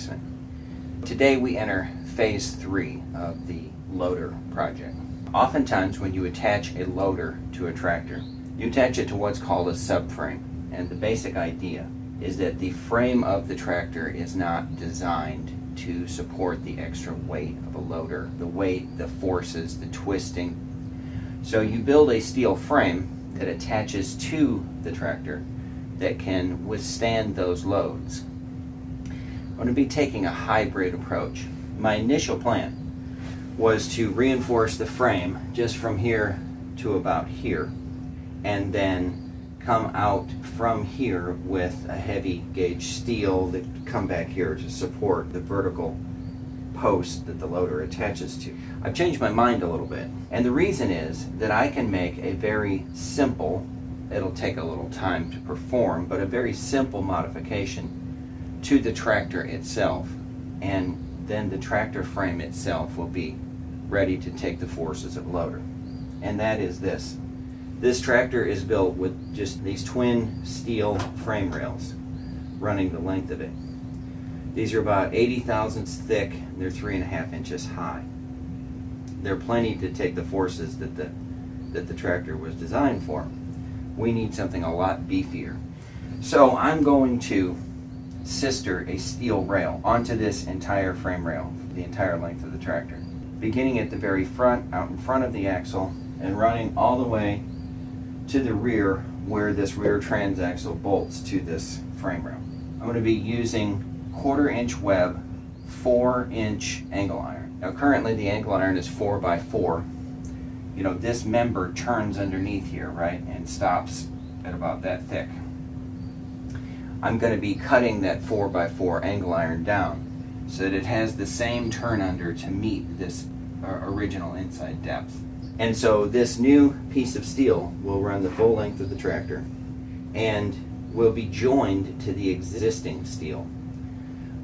replacement. Today we enter phase 3 of the loader project. Oftentimes when you attach a loader to a tractor, you attach it to what's called a subframe. And the basic idea is that the frame of the tractor is not designed to support the extra weight of a loader. The weight, the forces, the twisting. So you build a steel frame that attaches to the tractor that can withstand those loads. I'm going to be taking a hybrid approach. My initial plan was to reinforce the frame just from here to about here, and then come out from here with a heavy gauge steel that come back here to support the vertical post that the loader attaches to. I've changed my mind a little bit, and the reason is that I can make a very simple, it'll take a little time to perform, but a very simple modification to the tractor itself, and then the tractor frame itself will be ready to take the forces of a loader. And that is this. This tractor is built with just these twin steel frame rails running the length of it. These are about 80 thousandths thick, and they're 3.5 inches high. They're plenty to take the forces that the tractor was designed for. We need something a lot beefier. So I'm going to sister a steel rail onto this entire frame rail, the entire length of the tractor, beginning at the very front, out in front of the axle, and running all the way to the rear where this rear transaxle bolts to this frame rail. I'm going to be using 1/4 inch web, 4-inch angle iron. Now currently the angle iron is 4x4. You know, this member turns underneath here, right, and stops at about that thick. I'm going to be cutting that 4x4 angle iron down so that it has the same turn under to meet this original inside depth. And so this new piece of steel will run the full length of the tractor and will be joined to the existing steel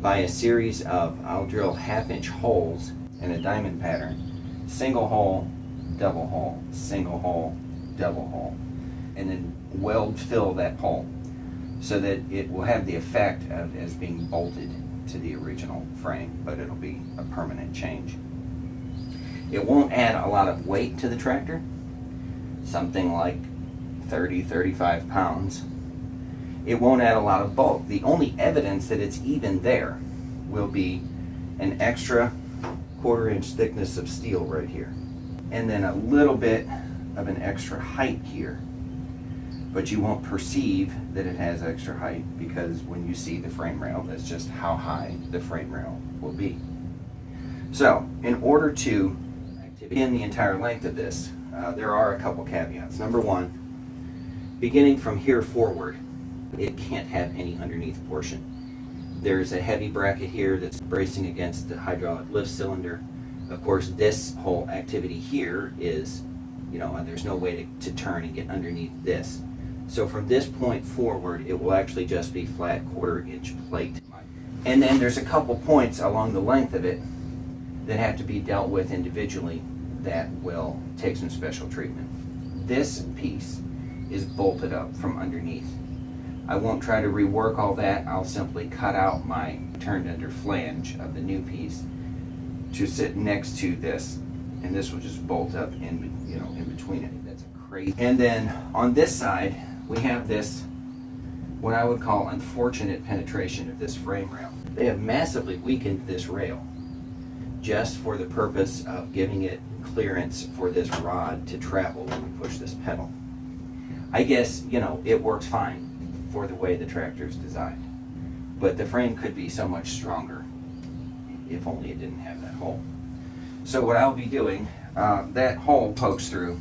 by a series of, I'll drill 1/2-inch holes in a diamond pattern, single hole, double hole, single hole, double hole, and then weld fill that hole so that it will have the effect of as being bolted to the original frame, but it'll be a permanent change. It won't add a lot of weight to the tractor, something like 30-35 pounds. It won't add a lot of bulk. The only evidence that it's even there will be an extra 1/4 inch thickness of steel right here, and then a little bit of an extra height here. But you won't perceive that it has extra height because when you see the frame rail, that's just how high the frame rail will be. So, in order to pin the entire length of this, there are a couple caveats. Number one, beginning from here forward, it can't have any underneath portion. There's a heavy bracket here that's bracing against the hydraulic lift cylinder. Of course, this whole activity here is, there's no way to turn and get underneath this. So from this point forward, it will actually just be flat 1/4 inch plate. And then there's a couple points along the length of it that have to be dealt with individually that will take some special treatment. This piece is bolted up from underneath. I won't try to rework all that. I'll simply cut out my turned under flange of the new piece to sit next to this, and this will just bolt up in between it. That's a crazy. And then on this side, we have this, what I would call unfortunate penetration of this frame rail. They have massively weakened this rail just for the purpose of giving it clearance for this rod to travel when we push this pedal. I guess, it works fine for the way the tractor is designed, but the frame could be so much stronger if only it didn't have that hole. So what I'll be doing, that hole pokes through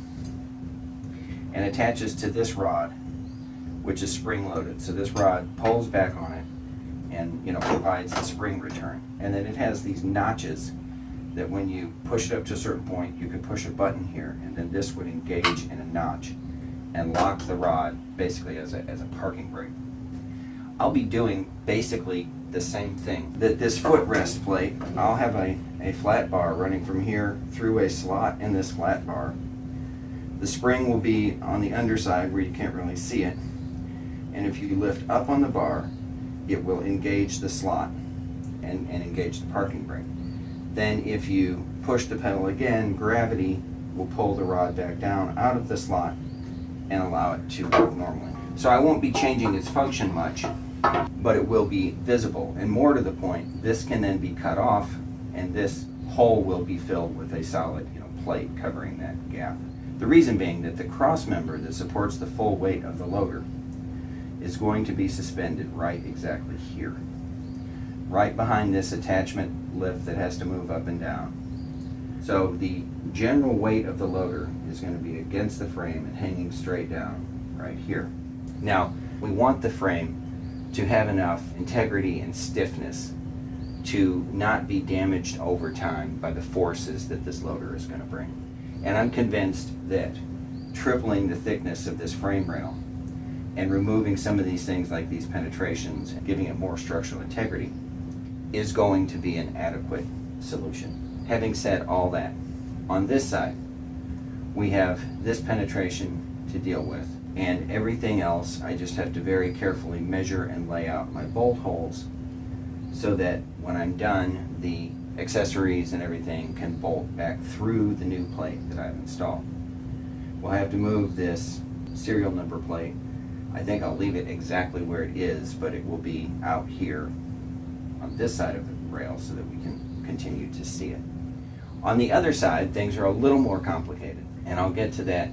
and attaches to this rod, which is spring loaded. So this rod pulls back on it and provides the spring return. And then it has these notches that when you push it up to a certain point, you can push a button here, and then this would engage in a notch and lock the rod basically as a parking brake. I'll be doing basically the same thing. This footrest plate, I'll have a flat bar running from here through a slot in this flat bar. The spring will be on the underside where you can't really see it, and if you lift up on the bar, it will engage the slot and engage the parking brake. Then if you push the pedal again, gravity will pull the rod back down out of the slot and allow it to work normally. So I won't be changing its function much, but it will be visible. And more to the point, this can then be cut off and this hole will be filled with a solid plate covering that gap. The reason being that the cross member that supports the full weight of the loader is going to be suspended right exactly here, right behind this attachment lift that has to move up and down. So the general weight of the loader is going to be against the frame and hanging straight down right here. Now, we want the frame to have enough integrity and stiffness to not be damaged over time by the forces that this loader is going to bring. And I'm convinced that tripling the thickness of this frame rail and removing some of these things like these penetrations and giving it more structural integrity is going to be an adequate solution. Having said all that, on this side we have this penetration to deal with, and everything else I just have to very carefully measure and lay out my bolt holes so that when I'm done, the accessories and everything can bolt back through the new plate that I've installed. We'll have to move this serial number plate. I think I'll leave it exactly where it is, but it will be out here on this side of the rail so that we can continue to see it. On the other side, things are a little more complicated, and I'll get to that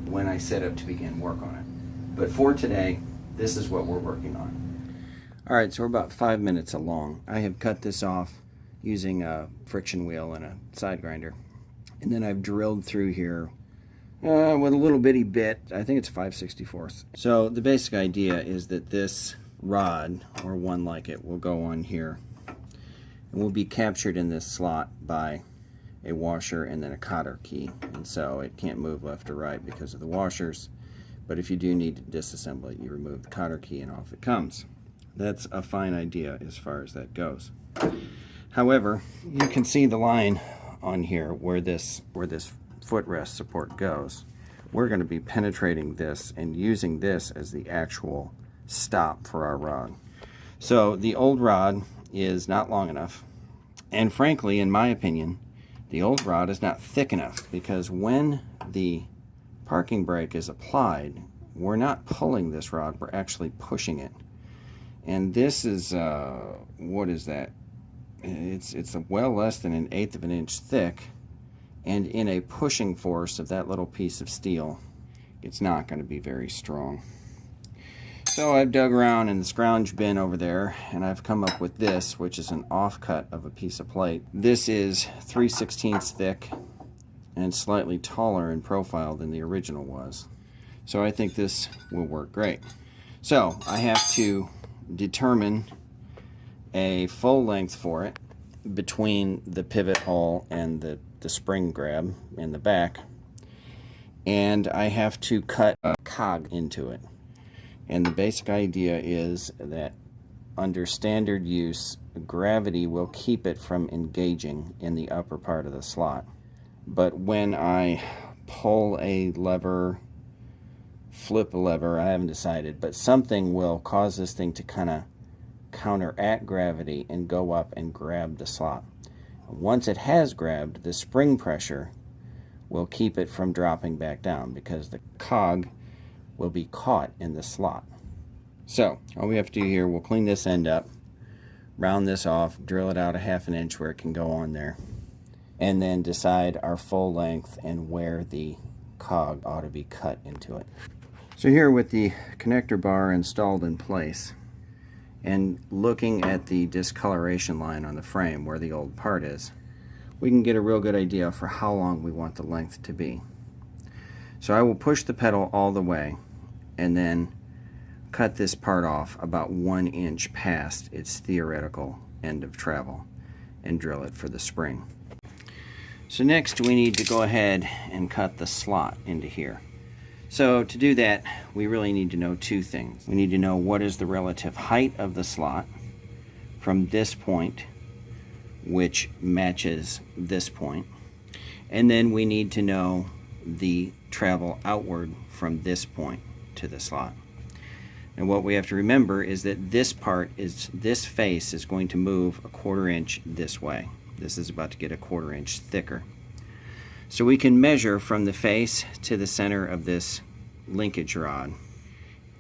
when I set up to begin work on it. But for today, this is what we're working on. Alright, so we're about 5 minutes along. I have cut this off using a friction wheel and a side grinder. And then I've drilled through here with a little bitty bit. I think it's 5/64. So the basic idea is that this rod, or one like it, will go on here and will be captured in this slot by a washer and then a cotter key. And so it can't move left or right because of the washers. But if you do need to disassemble it, you remove the cotter key and off it comes. That's a fine idea as far as that goes. However, you can see the line on here where this footrest support goes. We're going to be penetrating this and using this as the actual stop for our rod. So the old rod is not long enough, and frankly, in my opinion, the old rod is not thick enough, because when the parking brake is applied, we're not pulling this rod, we're actually pushing it. And this is, what is that? It's well less than 1/8 of an inch thick, and in a pushing force of that little piece of steel, it's not going to be very strong. So I've dug around in the scrounge bin over there, and I've come up with this, which is an offcut of a piece of plate. This is 3/16 thick and slightly taller in profile than the original was. So I think this will work great. So I have to determine a full length for it between the pivot hole and the spring grab in the back, and I have to cut a cog into it. And the basic idea is that under standard use, gravity will keep it from engaging in the upper part of the slot. But when I pull a lever, flip a lever, I haven't decided, but something will cause this thing to kind of counteract gravity and go up and grab the slot. Once it has grabbed, the spring pressure will keep it from dropping back down, because the cog will be caught in the slot. So all we have to do here, we'll clean this end up, round this off, drill it out 1/2 inch where it can go on there, and then decide our full length and where the cog ought to be cut into it. So here, with the connector bar installed in place and looking at the discoloration line on the frame where the old part is, we can get a real good idea for how long we want the length to be. So I will push the pedal all the way and then cut this part off about 1 inch past its theoretical end of travel and drill it for the spring. So next we need to go ahead and cut the slot into here. So to do that, we really need to know two things. We need to know what is the relative height of the slot from this point, which matches this point, and then we need to know the travel outward from this point to the slot. And what we have to remember is that this face is going to move a 1/4 inch this way. This is about to get a 1/4 inch thicker. So we can measure from the face to the center of this linkage rod,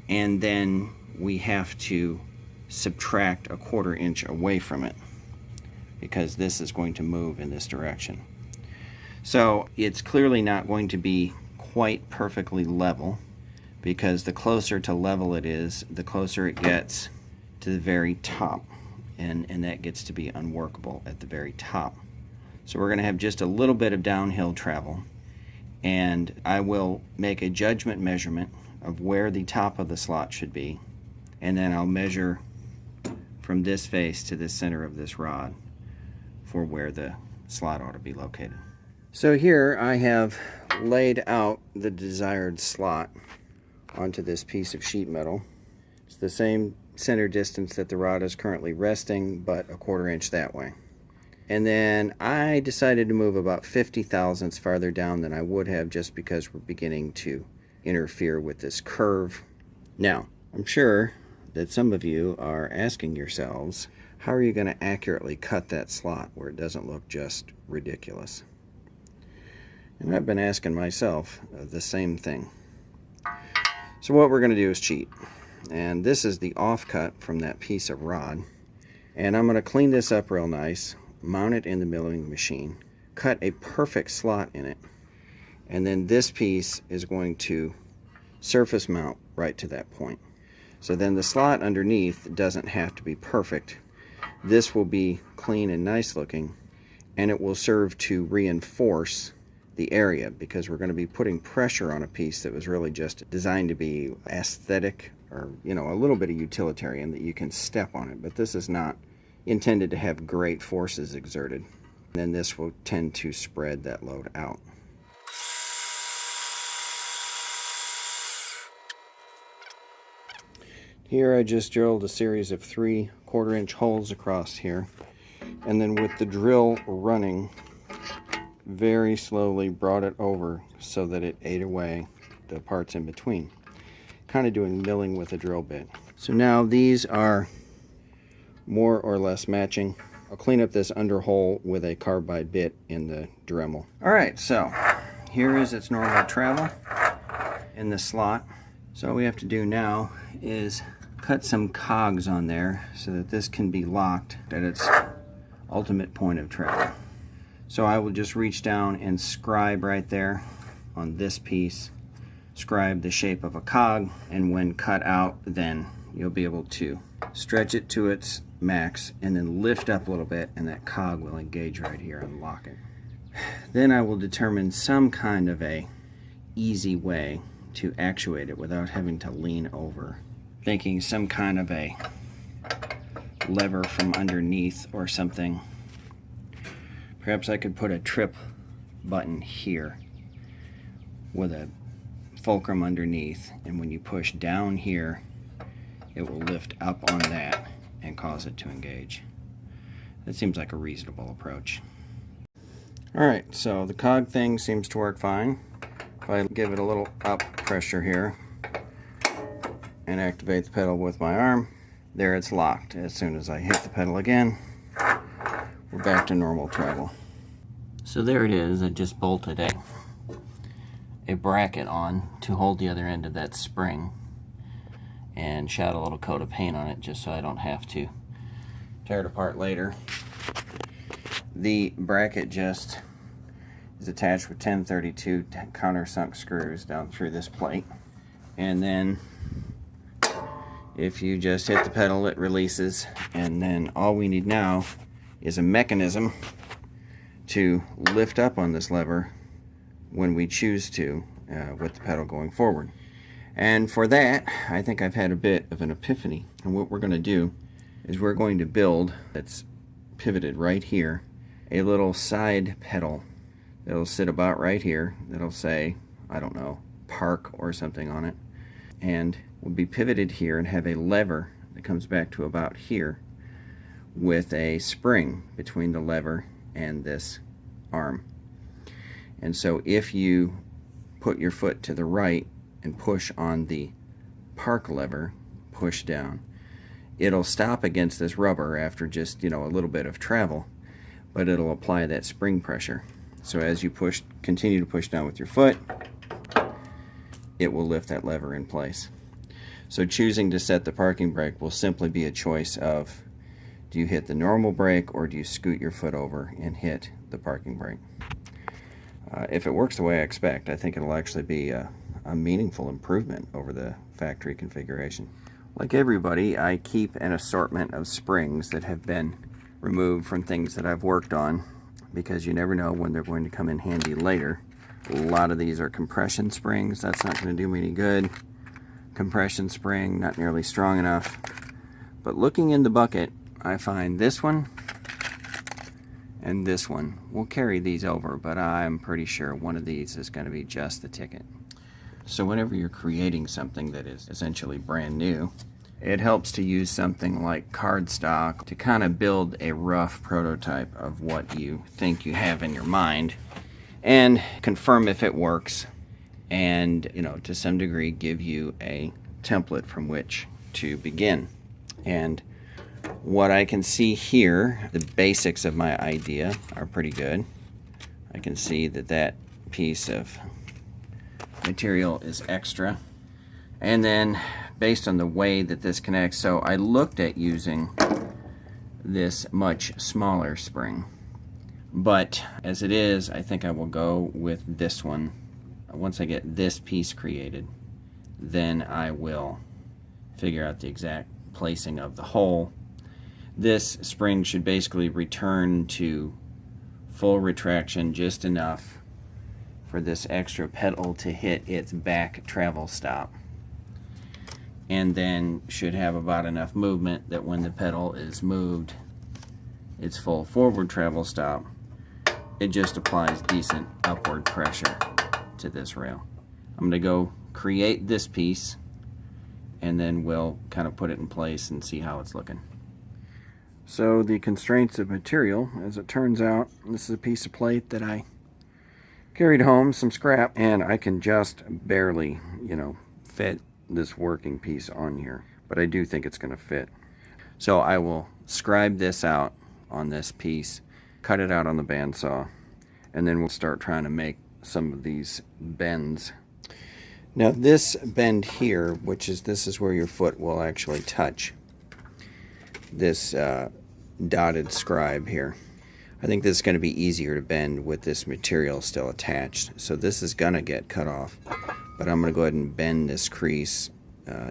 and then we have to subtract a 1/4 inch away from it because this is going to move in this direction. So it's clearly not going to be quite perfectly level, because the closer to level it is, the closer it gets to the very top, and that gets to be unworkable at the very top. So we're going to have just a little bit of downhill travel, and I will make a judgment measurement of where the top of the slot should be, and then I'll measure from this face to the center of this rod for where the slot ought to be located. So here I have laid out the desired slot onto this piece of sheet metal. It's the same center distance that the rod is currently resting, but a 1/4 inch that way. And then I decided to move about 50 thousandths farther down than I would have, just because we're beginning to interfere with this curve. Now, I'm sure that some of you are asking yourselves, how are you going to accurately cut that slot where it doesn't look just ridiculous? And I've been asking myself the same thing. So what we're going to do is cheat. And this is the offcut from that piece of rod. And I'm going to clean this up real nice, mount it in the milling machine, cut a perfect slot in it, and then this piece is going to surface mount right to that point. So then the slot underneath doesn't have to be perfect. This will be clean and nice looking, and it will serve to reinforce the area, because we're going to be putting pressure on a piece that was really just designed to be aesthetic, or a little bit of utilitarian, that you can step on it, but this is not intended to have great forces exerted. Then this will tend to spread that load out. Here I just drilled a series of 3 1/4 inch holes across here, and then with the drill running, very slowly brought it over so that it ate away the parts in between, kind of doing milling with a drill bit. So now these are more or less matching. I'll clean up this under hole with a carbide bit in the Dremel. Alright, so here is its normal travel in the slot. So all we have to do now is cut some cogs on there so that this can be locked at its ultimate point of travel. So I will just reach down and scribe right there on this piece, scribe the shape of a cog, and when cut out, then you'll be able to stretch it to its max and then lift up a little bit, and that cog will engage right here and lock it. Then I will determine some kind of a easy way to actuate it without having to lean over. Thinking some kind of a lever from underneath or something. Perhaps I could put a trip button here with a fulcrum underneath, and when you push down here, it will lift up on that and cause it to engage. That seems like a reasonable approach. Alright, so the cog thing seems to work fine. If I give it a little up pressure here and activate the pedal with my arm, there it's locked. As soon as I hit the pedal again, we're back to normal travel. So there it is. I just bolted a bracket on to hold the other end of that spring, and shot a little coat of paint on it just so I don't have to tear it apart later. The bracket just is attached with 1032 countersunk screws down through this plate, and then if you just hit the pedal, it releases, and then all we need now is a mechanism to lift up on this lever when we choose to, with the pedal going forward. And for that, I think I've had a bit of an epiphany, and what we're going to do is we're going to build, that's pivoted right here, a little side pedal that'll sit about right here, that'll say, I don't know, park or something on it, and will be pivoted here and have a lever that comes back to about here with a spring between the lever and this arm. And so if you put your foot to the right and push on the park lever, push down. It'll stop against this rubber after just, a little bit of travel, but it'll apply that spring pressure. So as you continue to push down with your foot, it will lift that lever in place. So choosing to set the parking brake will simply be a choice of, do you hit the normal brake or do you scoot your foot over and hit the parking brake? If it works the way I expect, I think it'll actually be a meaningful improvement over the factory configuration. Like everybody, I keep an assortment of springs that have been removed from things that I've worked on, because you never know when they're going to come in handy later. A lot of these are compression springs. That's not going to do me any good. Compression spring, not nearly strong enough. But looking in the bucket, I find this one and this one. We'll carry these over, but I'm pretty sure one of these is going to be just the ticket. So whenever you're creating something that is essentially brand new, it helps to use something like cardstock to kind of build a rough prototype of what you think you have in your mind and confirm if it works, and to some degree give you a template from which to begin. And what I can see here, the basics of my idea are pretty good. I can see that piece of material is extra, and then based on the way that this connects, so I looked at using this much smaller spring, but as it is, I think I will go with this one. Once I get this piece created, then I will figure out the exact placing of the hole. This spring should basically return to full retraction just enough for this extra pedal to hit its back travel stop, and then should have about enough movement that when the pedal is moved its full forward travel stop, it just applies decent upward pressure to this rail. I'm going to go create this piece, and then we'll kind of put it in place and see how it's looking. So the constraints of material, as it turns out, this is a piece of plate that I carried home, some scrap, and I can just barely, fit this working piece on here, but I do think it's going to fit. So I will scribe this out on this piece, cut it out on the bandsaw, and then we'll start trying to make some of these bends. Now this bend here, this is where your foot will actually touch this dotted scribe here. I think this is going to be easier to bend with this material still attached. So this is going to get cut off, but I'm going to go ahead and bend this crease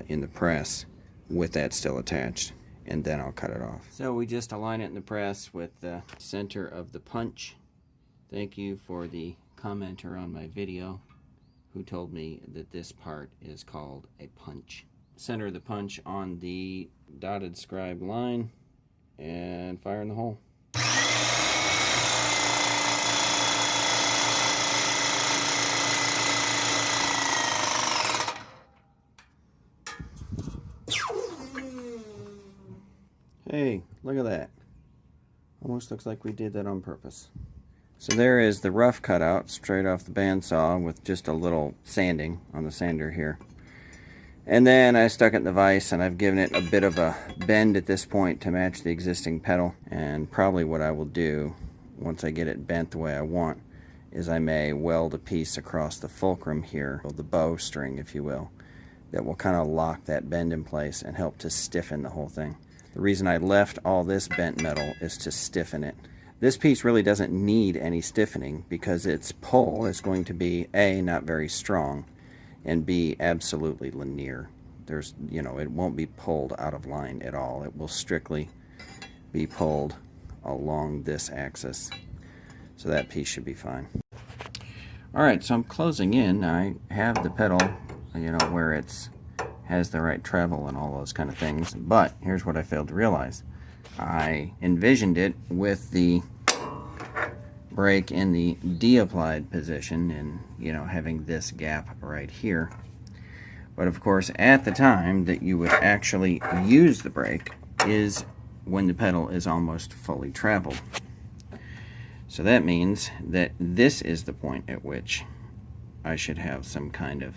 in the press with that still attached, and then I'll cut it off. So we just align it in the press with the center of the punch. Thank you for the commenter on my video who told me that this part is called a punch. Center the punch on the dotted scribe line and fire in the hole. Hey, look at that. Almost looks like we did that on purpose. So there is the rough cutout straight off the bandsaw with just a little sanding on the sander here. And then I stuck it in the vise, and I've given it a bit of a bend at this point to match the existing pedal. And probably what I will do, once I get it bent the way I want, is I may weld a piece across the fulcrum here, or the bowstring if you will, that will kind of lock that bend in place and help to stiffen the whole thing. The reason I left all this bent metal is to stiffen it. This piece really doesn't need any stiffening because its pull is going to be A, not very strong, and B, absolutely linear. It won't be pulled out of line at all. It will strictly be pulled along this axis. So that piece should be fine. Alright, so I'm closing in. I have the pedal, where it's has the right travel and all those kind of things, but here's what I failed to realize. I envisioned it with the brake in the de-applied position and having this gap right here, but of course at the time that you would actually use the brake is when the pedal is almost fully traveled. So that means that this is the point at which I should have some kind of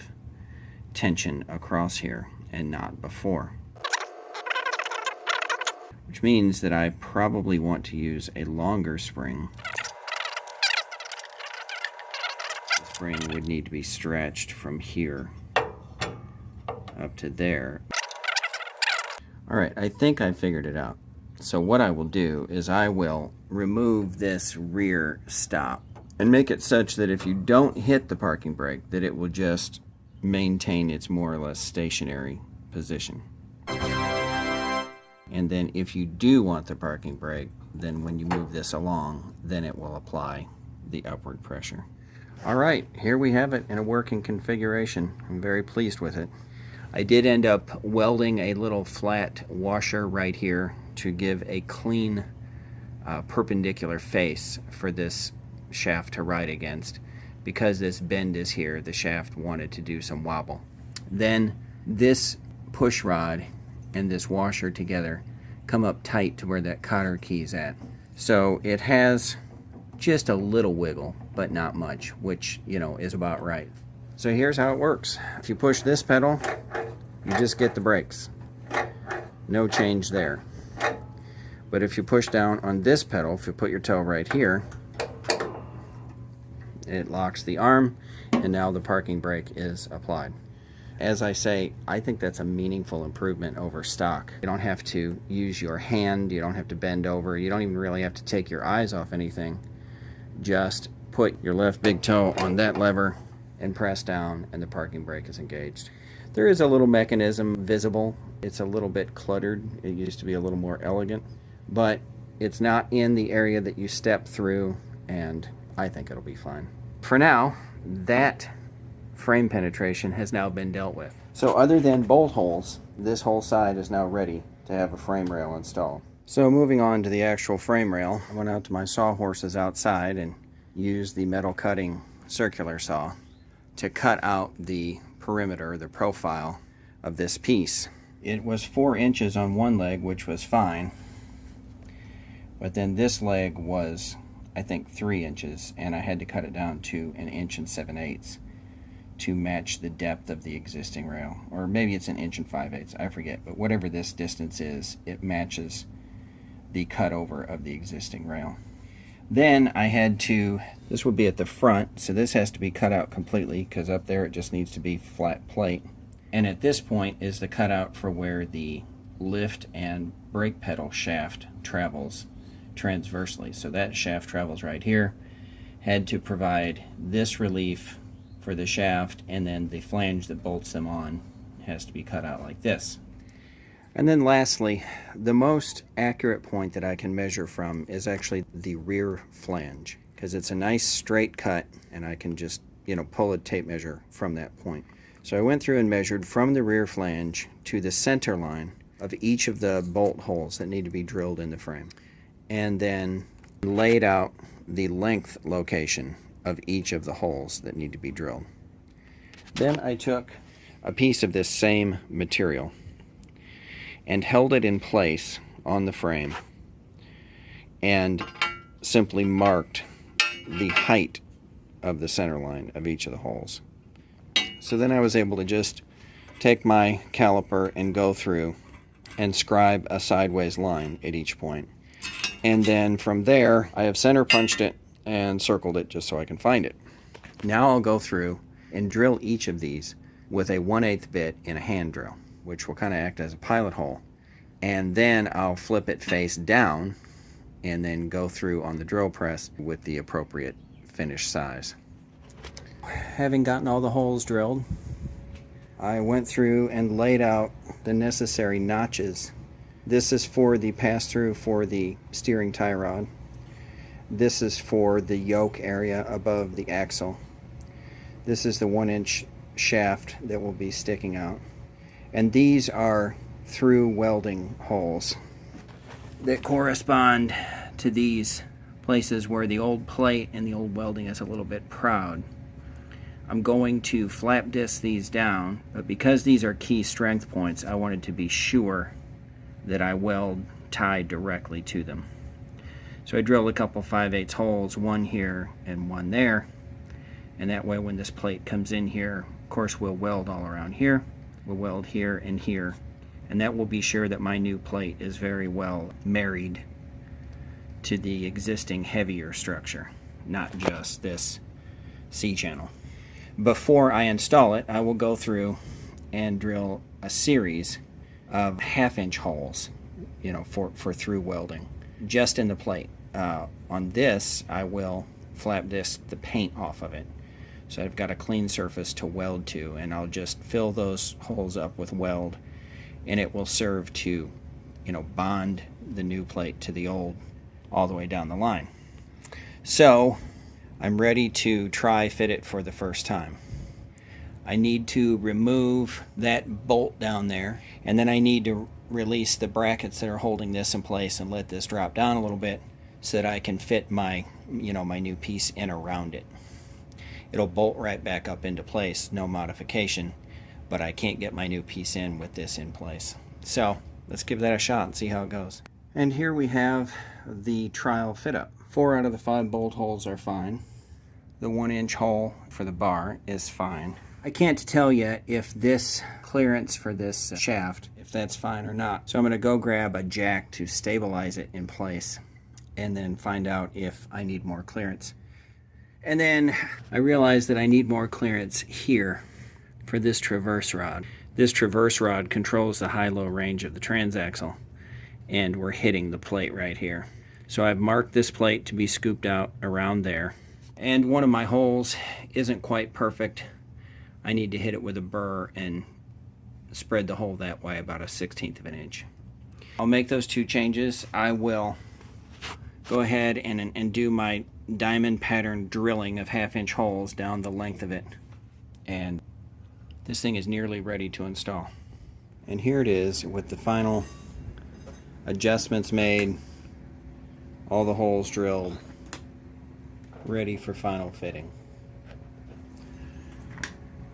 tension across here and not before. which means that I probably want to use a longer spring. The spring would need to be stretched from here up to there. Alright, I think I figured it out. So what I will do is I will remove this rear stop and make it such that if you don't hit the parking brake, that it will just maintain its more or less stationary position. And then if you do want the parking brake, then when you move this along, then it will apply the upward pressure. Alright, here we have it in a working configuration. I'm very pleased with it. I did end up welding a little flat washer right here to give a clean perpendicular face for this shaft to ride against. Because this bend is here, the shaft wanted to do some wobble. Then this push rod and this washer together come up tight to where that cotter key is at. So it has just a little wiggle, but not much, which, you know, is about right. So here's how it works. If you push this pedal, you just get the brakes. No change there. But if you push down on this pedal, if you put your toe right here, it locks the arm, and now the parking brake is applied. As I say, I think that's a meaningful improvement over stock. You don't have to use your hand, you don't have to bend over, you don't even really have to take your eyes off anything. Just put your left big toe on that lever and press down, and the parking brake is engaged. There is a little mechanism visible. It's a little bit cluttered. It used to be a little more elegant, but it's not in the area that you step through, and I think it'll be fine. For now, that frame penetration has now been dealt with. So other than bolt holes, this whole side is now ready to have a frame rail installed. So moving on to the actual frame rail, I went out to my sawhorses outside and used the metal cutting circular saw to cut out the perimeter, the profile of this piece. It was 4 inches on one leg, which was fine, but then this leg was, I think, 3 inches, and I had to cut it down to 1 7/8 inches to match the depth of the existing rail. Or maybe it's 1 5/8 inches, I forget, but whatever this distance is, it matches the cutover of the existing rail. Then I had to, this would be at the front, so this has to be cut out completely, because up there it just needs to be flat plate. And at this point is the cutout for where the lift and brake pedal shaft travels transversely. So that shaft travels right here. Had to provide this relief for the shaft, and then the flange that bolts them on has to be cut out like this. And then lastly, the most accurate point that I can measure from is actually the rear flange, because it's a nice straight cut, and I can just, you know, pull a tape measure from that point. So I went through and measured from the rear flange to the center line of each of the bolt holes that need to be drilled in the frame, and then laid out the length location of each of the holes that need to be drilled. Then I took a piece of this same material and held it in place on the frame and simply marked the height of the center line of each of the holes. So then I was able to just take my caliper and go through and scribe a sideways line at each point. And then from there, I have center punched it and circled it just so I can find it. Now I'll go through and drill each of these with a 1/8 bit in a hand drill, which will kind of act as a pilot hole. And then I'll flip it face down and then go through on the drill press with the appropriate finish size. Having gotten all the holes drilled, I went through and laid out the necessary notches. This is for the pass-through for the steering tie rod. This is for the yoke area above the axle. This is the 1-inch shaft that will be sticking out. And these are through welding holes that correspond to these places where the old plate and the old welding is a little bit proud. I'm going to flap disc these down, but because these are key strength points, I wanted to be sure that I weld tied directly to them. So I drilled a couple 5/8 holes, one here and one there, and that way when this plate comes in here, of course we'll weld all around here, we'll weld here and here, And that will be sure that my new plate is very well married to the existing heavier structure, not just this C-channel. Before I install it, I will go through and drill a series of half-inch holes, for through welding, just in the plate. On this, I will flap disc the paint off of it, so I've got a clean surface to weld to, and I'll just fill those holes up with weld, and it will serve to, bond the new plate to the old all the way down the line. So I'm ready to try fit it for the first time. I need to remove that bolt down there, and then I need to release the brackets that are holding this in place and let this drop down a little bit so that I can fit my my new piece in around it. It'll bolt right back up into place, no modification, but I can't get my new piece in with this in place. So let's give that a shot and see how it goes. And here we have the trial fit up. 4 out of the 5 bolt holes are fine. The 1-inch hole for the bar is fine. I can't tell yet if this clearance for this shaft, if that's fine or not. So I'm going to go grab a jack to stabilize it in place and then find out if I need more clearance. And then I realized that I need more clearance here for this traverse rod. This traverse rod controls the high-low range of the transaxle, and we're hitting the plate right here. So I've marked this plate to be scooped out around there. And one of my holes isn't quite perfect. I need to hit it with a burr and spread the hole that way about 1/16 of an inch. I'll make those 2 changes. I will go ahead and do my diamond pattern drilling of 1/2-inch holes down the length of it. And this thing is nearly ready to install. And here it is with the final adjustments made, all the holes drilled, ready for final fitting.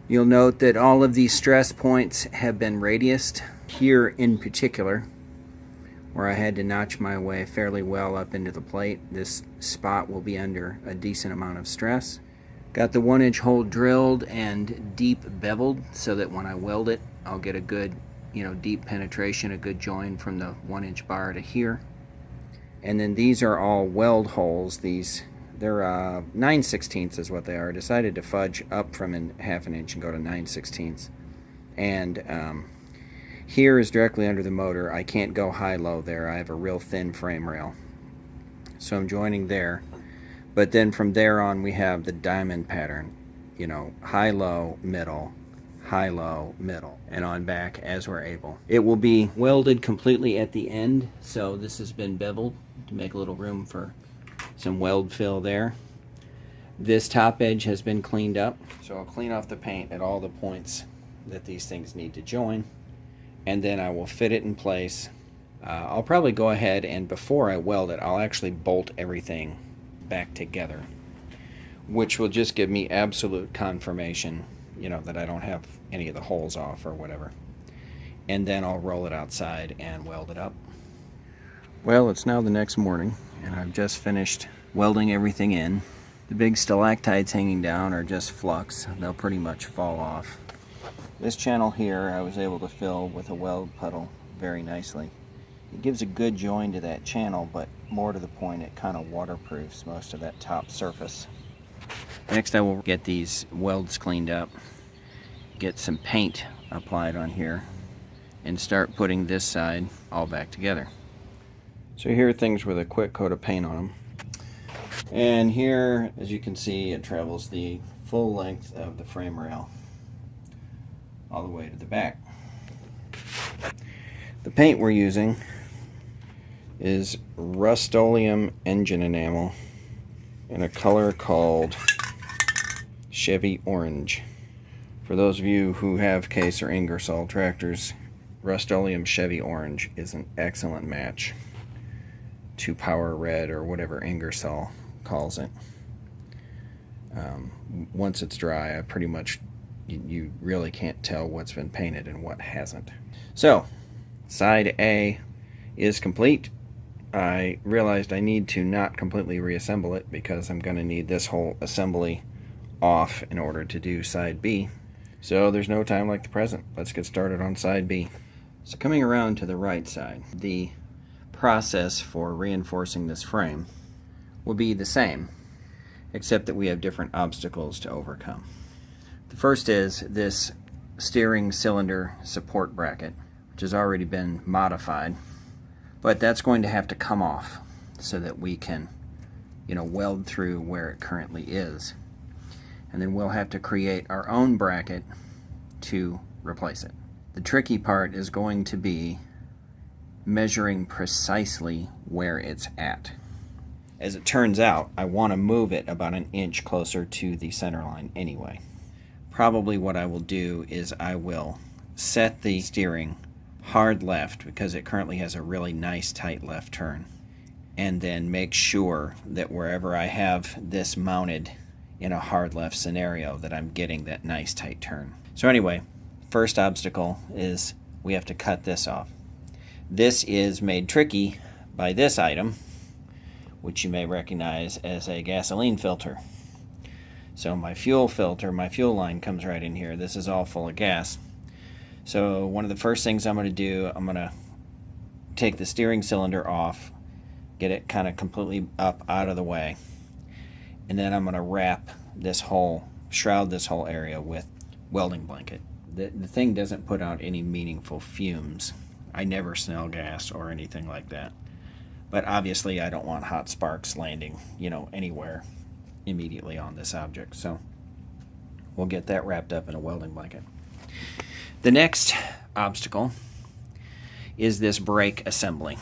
You'll note that all of these stress points have been radiused. Here in particular, where I had to notch my way fairly well up into the plate, this spot will be under a decent amount of stress. Got the 1-inch hole drilled and deep beveled so that when I weld it, I'll get a good, deep penetration, a good join from the 1-inch bar to here. And then these are all weld holes. They're 9/16 is what they are. I decided to fudge up from 1/2 an inch and go to 9/16. And here is directly under the motor. I can't go high-low there. I have a real thin frame rail. So I'm joining there. But then from there on we have the diamond pattern. High-low, middle, high-low, middle, and on back as we're able. It will be welded completely at the end, so this has been beveled to make a little room for some weld fill there. This top edge has been cleaned up, so I'll clean off the paint at all the points that these things need to join, and then I will fit it in place. I'll probably go ahead and before I weld it, I'll actually bolt everything back together, which will just give me absolute confirmation, that I don't have any of the holes off or whatever. And then I'll roll it outside and weld it up. Well, it's now the next morning, and I've just finished welding everything in. The big stalactites hanging down are just flux. They'll pretty much fall off. This channel here I was able to fill with a weld puddle very nicely. It gives a good join to that channel, but more to the point, it kind of waterproofs most of that top surface. Next I will get these welds cleaned up, get some paint applied on here, and start putting this side all back together. So here are things with a quick coat of paint on them. And here, as you can see, it travels the full length of the frame rail all the way to the back. The paint we're using is Rust-Oleum engine enamel in a color called Chevy Orange. For those of you who have Case or Ingersoll tractors, Rust-Oleum Chevy Orange is an excellent match to Power Red or whatever Ingersoll calls it. Once it's dry, I pretty much, you really can't tell what's been painted and what hasn't. So, side A is complete. I realized I need to not completely reassemble it because I'm going to need this whole assembly off in order to do side B. So there's no time like the present. Let's get started on side B. So coming around to the right side, the process for reinforcing this frame will be the same, except that we have different obstacles to overcome. The first is this steering cylinder support bracket, which has already been modified, but that's going to have to come off so that we can, weld through where it currently is. And then we'll have to create our own bracket to replace it. The tricky part is going to be measuring precisely where it's at. As it turns out, I want to move it about an inch closer to the center line anyway. Probably what I will do is I will set the steering hard left because it currently has a really nice tight left turn, and then make sure that wherever I have this mounted in a hard left scenario that I'm getting that nice tight turn. So anyway, first obstacle is we have to cut this off. This is made tricky by this item, which you may recognize as a gasoline filter. So my fuel filter, my fuel line comes right in here. This is all full of gas. So one of the first things I'm going to do, I'm going to take the steering cylinder off, get it kind of completely up out of the way, and then I'm going to wrap this whole, shroud this whole area with welding blanket. The thing doesn't put out any meaningful fumes. I never smell gas or anything like that. But obviously I don't want hot sparks landing, anywhere immediately on this object. So we'll get that wrapped up in a welding blanket. The next obstacle is this brake assembly.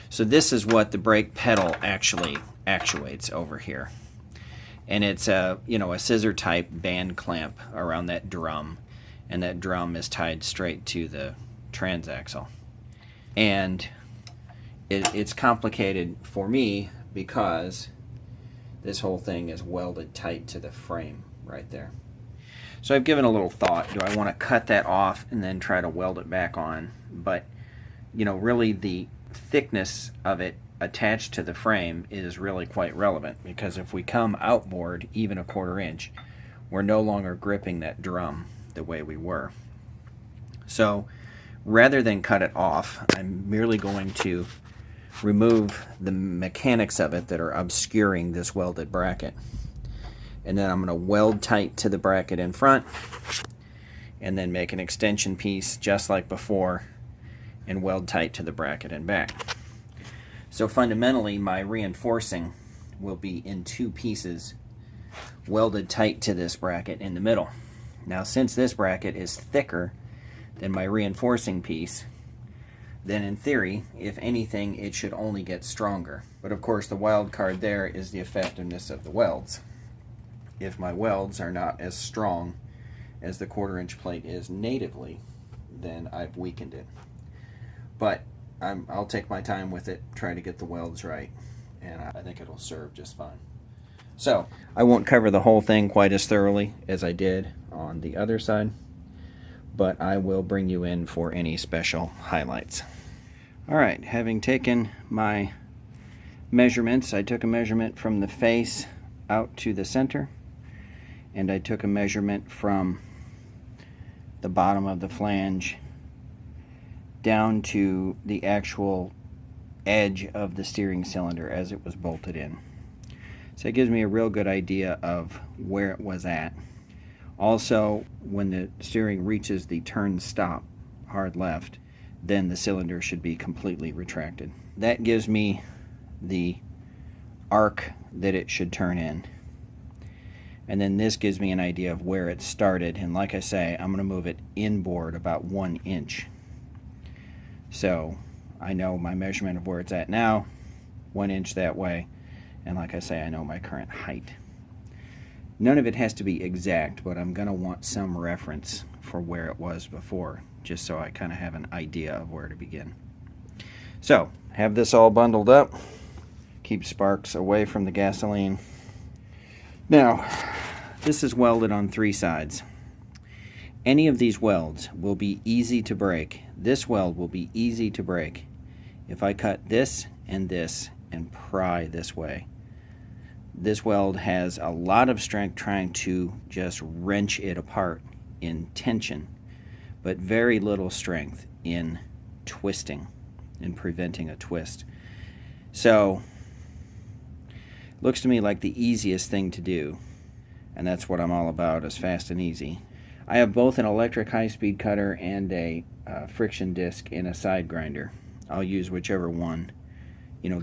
So this is what the brake pedal actually actuates over here. And it's a scissor type band clamp around that drum, and that drum is tied straight to the transaxle. And it's complicated for me because this whole thing is welded tight to the frame right there. So I've given a little thought. Do I want to cut that off and then try to weld it back on? But really the thickness of it attached to the frame is really quite relevant, because if we come outboard even a 1/4 inch, we're no longer gripping that drum the way we were. So rather than cut it off, I'm merely going to remove the mechanics of it that are obscuring this welded bracket. And then I'm going to weld tight to the bracket in front, and then make an extension piece just like before and weld tight to the bracket in back. So fundamentally my reinforcing will be in 2 pieces welded tight to this bracket in the middle. Now since this bracket is thicker than my reinforcing piece, then in theory, if anything, it should only get stronger. But of course the wild card there is the effectiveness of the welds. If my welds are not as strong as the 1/4 inch plate is natively, then I've weakened it. But I'll take my time with it, try to get the welds right, and I think it'll serve just fine. So I won't cover the whole thing quite as thoroughly as I did on the other side, but I will bring you in for any special highlights. Alright, having taken my measurements, I took a measurement from the face out to the center, and I took a measurement from the bottom of the flange down to the actual edge of the steering cylinder as it was bolted in. So it gives me a real good idea of where it was at. Also, when the steering reaches the turn stop, hard left, then the cylinder should be completely retracted. That gives me the arc that it should turn in. And then this gives me an idea of where it started. And like I say, I'm going to move it inboard about 1 inch. So I know my measurement of where it's at now, 1 inch that way, and like I say, I know my current height. None of it has to be exact, but I'm going to want some reference for where it was before, just so I kind of have an idea of where to begin. So, have this all bundled up, keep sparks away from the gasoline. Now, this is welded on 3 sides. Any of these welds will be easy to break. This weld will be easy to break if I cut this and pry this way. This weld has a lot of strength trying to just wrench it apart in tension, but very little strength in twisting, in preventing a twist. So looks to me like the easiest thing to do, and that's what I'm all about, is fast and easy. I have both an electric high-speed cutter and a friction disc in a side grinder. I'll use whichever one,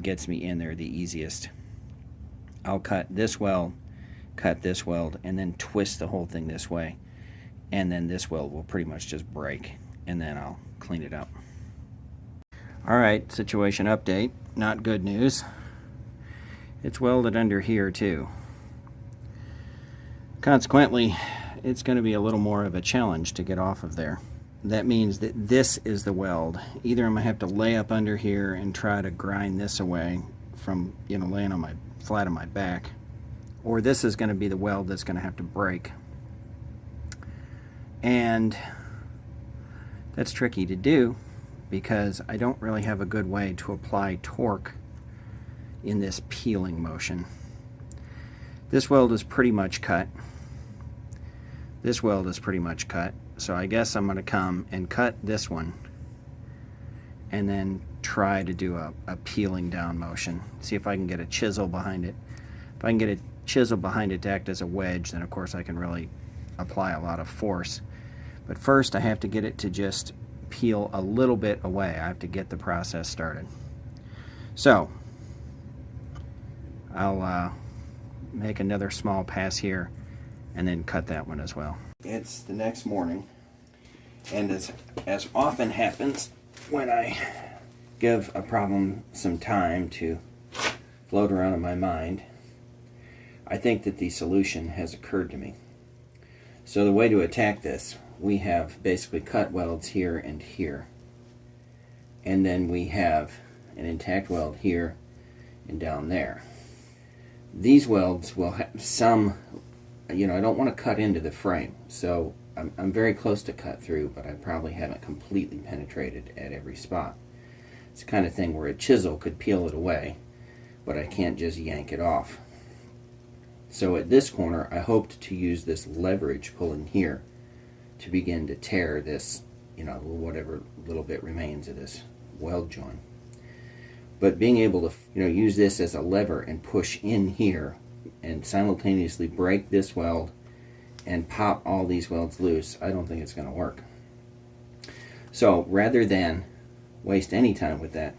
gets me in there the easiest. I'll cut this weld, and then twist the whole thing this way, and then this weld will pretty much just break, and then I'll clean it up. Alright, situation update. Not good news. It's welded under here too. Consequently, it's going to be a little more of a challenge to get off of there. That means that this is the weld. Either I'm going to have to lay up under here and try to grind this away from, laying on my flat on my back, or this is going to be the weld that's going to have to break. And that's tricky to do because I don't really have a good way to apply torque in this peeling motion. This weld is pretty much cut. This weld is pretty much cut. So I guess I'm going to come and cut this one and then try to do a peeling down motion. See if I can get a chisel behind it. If I can get a chisel behind it to act as a wedge, then of course I can really apply a lot of force. But first I have to get it to just peel a little bit away. I have to get the process started. So I'll make another small pass here and then cut that one as well. It's the next morning, and as often happens when I give a problem some time to float around in my mind, I think that the solution has occurred to me. So the way to attack this, we have basically cut welds here and here, and then we have an intact weld here and down there. These welds will have some, I don't want to cut into the frame, so I'm very close to cut through, but I probably haven't completely penetrated at every spot. It's the kind of thing where a chisel could peel it away, but I can't just yank it off. So at this corner, I hoped to use this leverage pulling here to begin to tear this, whatever little bit remains of this weld joint. But being able to, use this as a lever and push in here and simultaneously break this weld and pop all these welds loose, I don't think it's going to work. So rather than waste any time with that,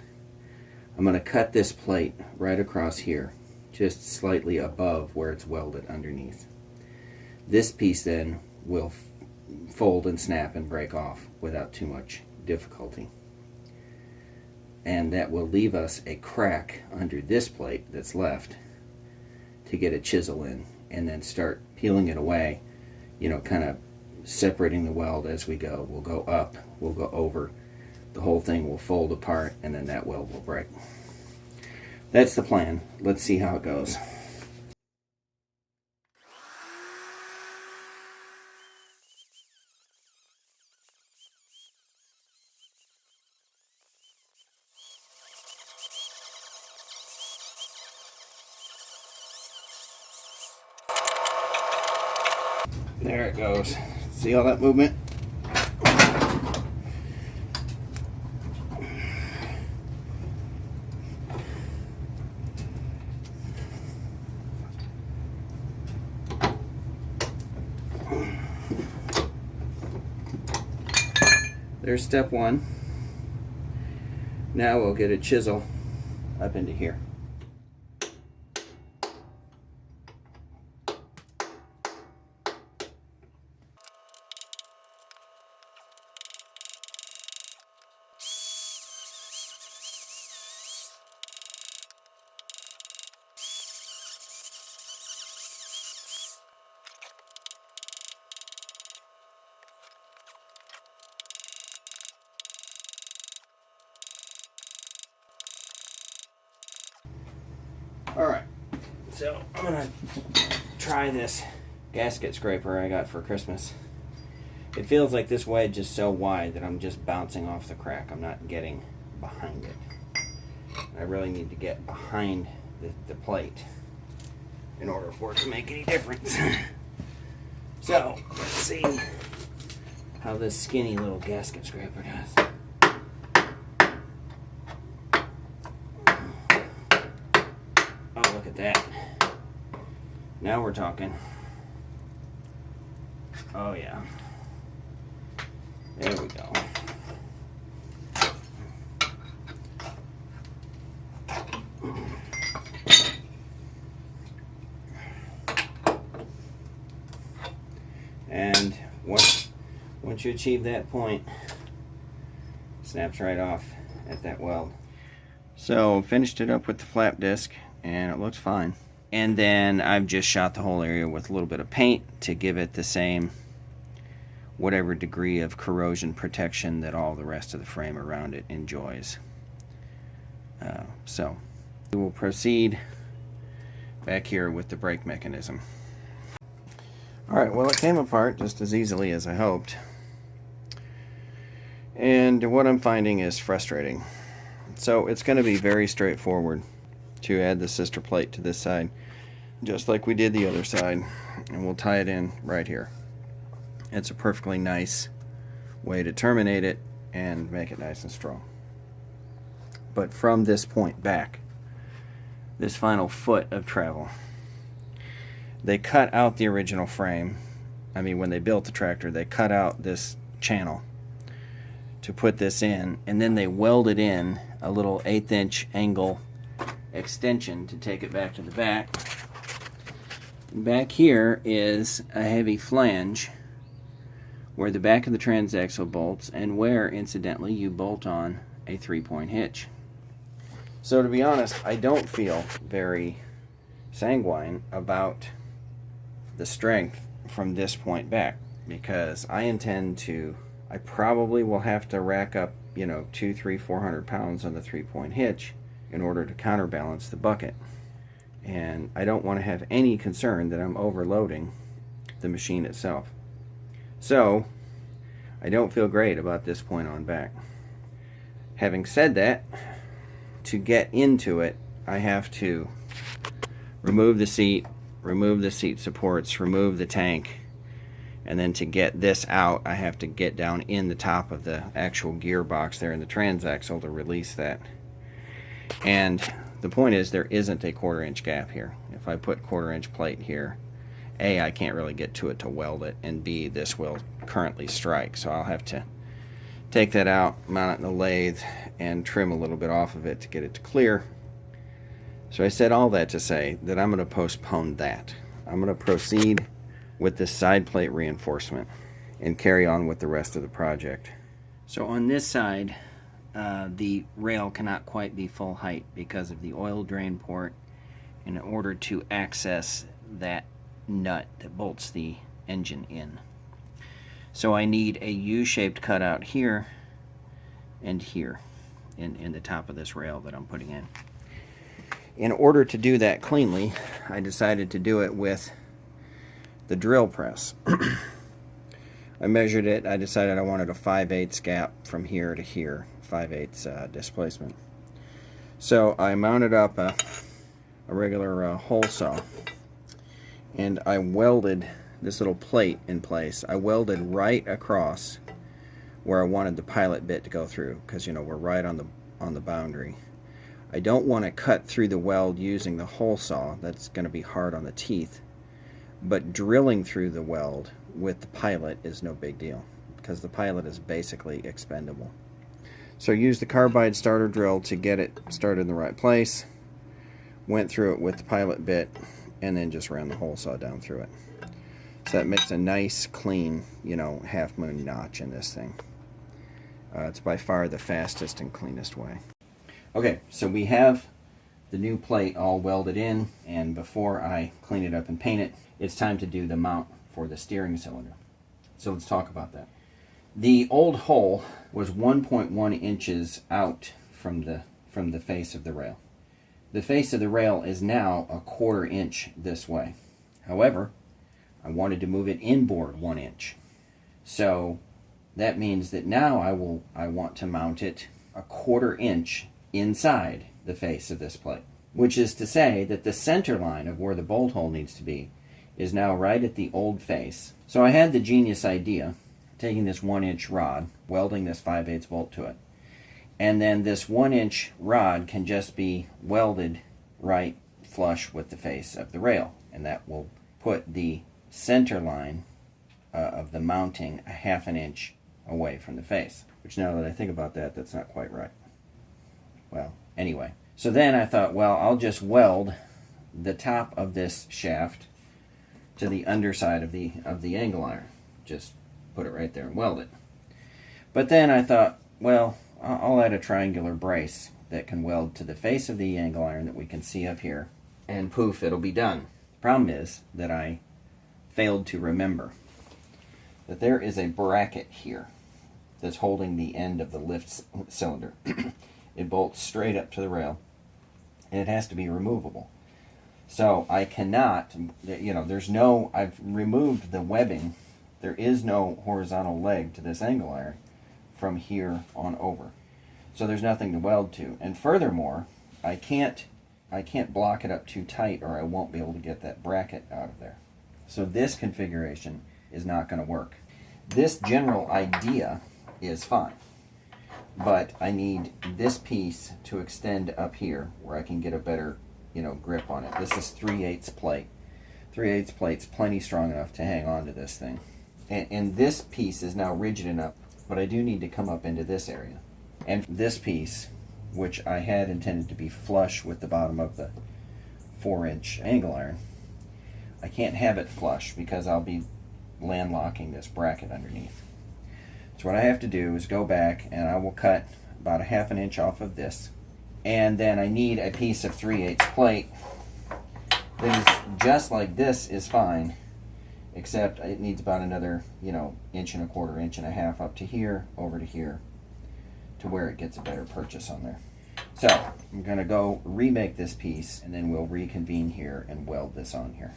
I'm going to cut this plate right across here, just slightly above where it's welded underneath. This piece then will fold and snap and break off without too much difficulty. And that will leave us a crack under this plate that's left to get a chisel in and then start peeling it away, kind of separating the weld as we go. We'll go up, we'll go over, the whole thing will fold apart, and then that weld will break. That's the plan. Let's see how it goes. There it goes. See all that movement? There's step one. Now we'll get a chisel up into here. Alright, so I'm going to try this gasket scraper I got for Christmas. It feels like this wedge is so wide that I'm just bouncing off the crack. I'm not getting behind it. I really need to get behind the plate in order for it to make any difference. So, let's see how this skinny little gasket scraper does. Oh, look at that. Now we're talking. Oh yeah. There we go. And once you achieve that point, it snaps right off at that weld. So finished it up with the flap disc, and it looks fine. And then I've just shot the whole area with a little bit of paint to give it the same whatever degree of corrosion protection that all the rest of the frame around it enjoys. So we will proceed back here with the brake mechanism. Alright, well, it came apart just as easily as I hoped. And what I'm finding is frustrating. So it's going to be very straightforward to add the sister plate to this side, just like we did the other side, and we'll tie it in right here. It's a perfectly nice way to terminate it and make it nice and strong. But from this point back, this final foot of travel, they cut out the original frame. I mean, when they built the tractor, they cut out this channel to put this in, and then they welded in a little 1/8 inch angle extension to take it back to the back. Back here is a heavy flange where the back of the transaxle bolts, and where, incidentally, you bolt on a 3-point hitch. So to be honest, I don't feel very sanguine about the strength from this point back, because I probably will have to rack up, 200, 300, 400 pounds on the 3-point hitch in order to counterbalance the bucket. And I don't want to have any concern that I'm overloading the machine itself. So I don't feel great about this point on back. Having said that, to get into it, I have to remove the seat, remove the seat supports, remove the tank, and then to get this out, I have to get down in the top of the actual gearbox there in the transaxle to release that. And the point is, there isn't a 1/4 inch gap here. If I put 1/4 inch plate here, A, I can't really get to it to weld it, and B, this will currently strike. So I'll have to take that out, mount it in the lathe, and trim a little bit off of it to get it to clear. So I said all that to say that I'm going to postpone that. I'm going to proceed with this side plate reinforcement and carry on with the rest of the project. So on this side, the rail cannot quite be full height because of the oil drain port. In order to access that nut that bolts the engine in, so I need a U-shaped cutout here and here in the top of this rail that I'm putting in. In order to do that cleanly, I decided to do it with the drill press. I measured it. I decided I wanted a 5/8 gap from here to here, 5/8 displacement. So I mounted up a regular hole saw, and I welded this little plate in place. I welded right across where I wanted the pilot bit to go through, because we're right on the boundary. I don't want to cut through the weld using the hole saw. That's going to be hard on the teeth. But drilling through the weld with the pilot is no big deal, because the pilot is basically expendable. So I used the carbide starter drill to get it started in the right place, went through it with the pilot bit, and then just ran the hole saw down through it. So that makes a nice, clean, half-moon notch in this thing. It's by far the fastest and cleanest way. Okay, so we have the new plate all welded in, and before I clean it up and paint it, it's time to do the mount for the steering cylinder. So let's talk about that. The old hole was 1.1 inches out from the face of the rail. The face of the rail is now a 1/4 inch this way. However, I wanted to move it inboard 1 inch. So that means that now I want to mount it a 1/4 inch inside the face of this plate, which is to say that the center line of where the bolt hole needs to be is now right at the old face. So I had the genius idea taking this 1-inch rod, welding this 5/8 bolt to it. And then this 1-inch rod can just be welded right flush with the face of the rail. And that will put the center line of the mounting a 1/2 inch away from the face. Which, now that I think about that, that's not quite right. Well, anyway. So then I thought, well, I'll just weld the top of this shaft to the underside of the angle iron. Just put it right there and weld it. But then I thought, well, I'll add a triangular brace that can weld to the face of the angle iron that we can see up here, and poof, it'll be done. The problem is that I failed to remember that there is a bracket here that's holding the end of the lift cylinder. It bolts straight up to the rail, and it has to be removable. So I cannot, I've removed the webbing. There is no horizontal leg to this angle iron from here on over. So there's nothing to weld to. And furthermore, I can't block it up too tight, or I won't be able to get that bracket out of there. So this configuration is not going to work. This general idea is fine, but I need this piece to extend up here where I can get a better grip on it. This is 3/8 plate. 3/8 plate's plenty strong enough to hang on to this thing. And this piece is now rigid enough, but I do need to come up into this area. And this piece, which I had intended to be flush with the bottom of the 4-inch angle iron, I can't have it flush because I'll be landlocking this bracket underneath. So what I have to do is go back, and I will cut about a 1/2 inch off of this. And then I need a piece of 3/8 plate that is just like this is fine, except it needs about another, 1.25 inches, 1.5 inches up to here, over to here, to where it gets a better purchase on there. So I'm going to go remake this piece, and then we'll reconvene here and weld this on here.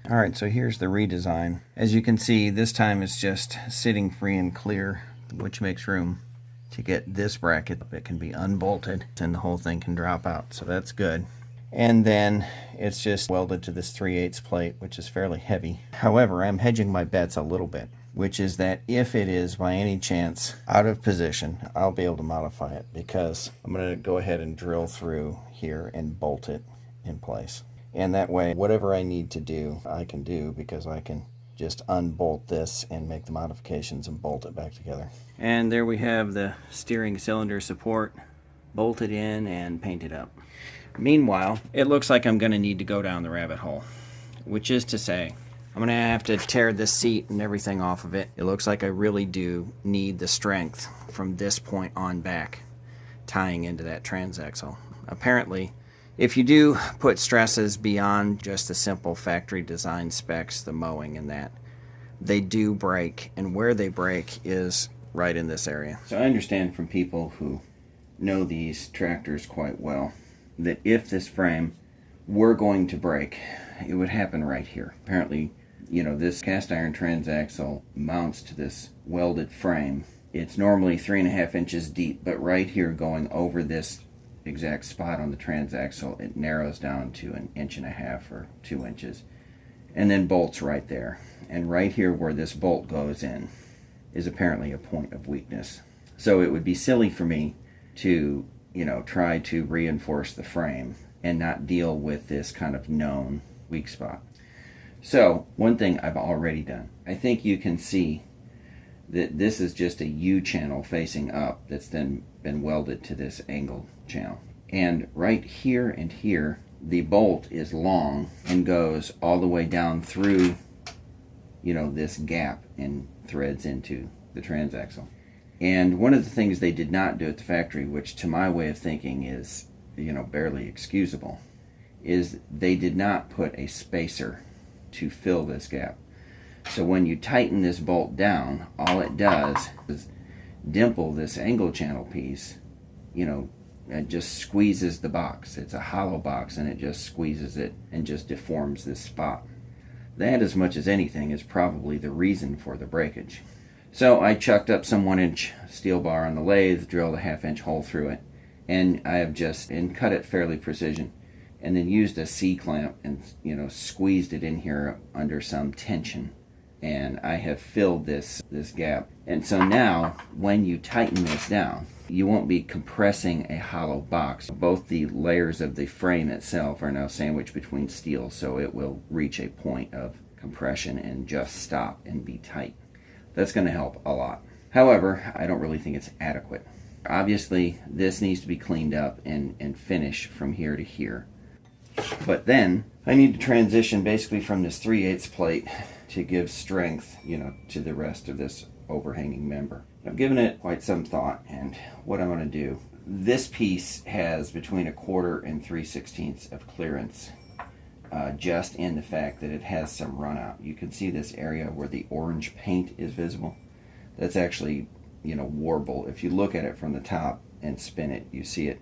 Alright, so here's the redesign. As you can see, this time it's just sitting free and clear, which makes room to get this bracket. It can be unbolted and the whole thing can drop out, so that's good. And then it's just welded to this 3/8 plate, which is fairly heavy. However, I'm hedging my bets a little bit, which is that if it is by any chance out of position, I'll be able to modify it, because I'm going to go ahead and drill through here and bolt it in place. And that way, whatever I need to do, I can do, because I can just unbolt this and make the modifications and bolt it back together. And there we have the steering cylinder support bolted in and painted up. Meanwhile, it looks like I'm going to need to go down the rabbit hole, which is to say, I'm going to have to tear this seat and everything off of it. It looks like I really do need the strength from this point on back, tying into that transaxle. Apparently, if you do put stresses beyond just the simple factory design specs, the mowing and that, they do break, and where they break is right in this area. So I understand from people who know these tractors quite well that if this frame were going to break, it would happen right here. Apparently, this cast iron transaxle mounts to this welded frame. It's normally 3.5 inches deep, but right here going over this exact spot on the transaxle, it narrows down to 1.5 inches or 2 inches, and then bolts right there. And right here where this bolt goes in is apparently a point of weakness. So it would be silly for me to, try to reinforce the frame and not deal with this kind of known weak spot. So one thing I've already done, I think you can see that this is just a U channel facing up that's then been welded to this angle channel. And right here and here, the bolt is long and goes all the way down through, this gap and threads into the transaxle. And one of the things they did not do at the factory, which to my way of thinking is, barely excusable, is they did not put a spacer to fill this gap. So when you tighten this bolt down, all it does is dimple this angle channel piece, it just squeezes the box. It's a hollow box, and it just squeezes it and just deforms this spot. That, as much as anything, is probably the reason for the breakage. So I chucked up some 1-inch steel bar on the lathe, drilled a 1/2 inch hole through it, and I have and cut it fairly precision, and then used a C-clamp and, squeezed it in here under some tension and I have filled this gap. And so now when you tighten this down, you won't be compressing a hollow box. Both the layers of the frame itself are now sandwiched between steel, so it will reach a point of compression and just stop and be tight. That's going to help a lot. However, I don't really think it's adequate. Obviously, this needs to be cleaned up and finished from here to here. But then I need to transition basically from this 3/8 plate to give strength, to the rest of this overhanging member. I've given it quite some thought, and what I'm going to do, this piece has between 1/4 and 3/16 of clearance, just in the fact that it has some run out. You can see this area where the orange paint is visible. That's actually, warble. If you look at it from the top and spin it, you see it,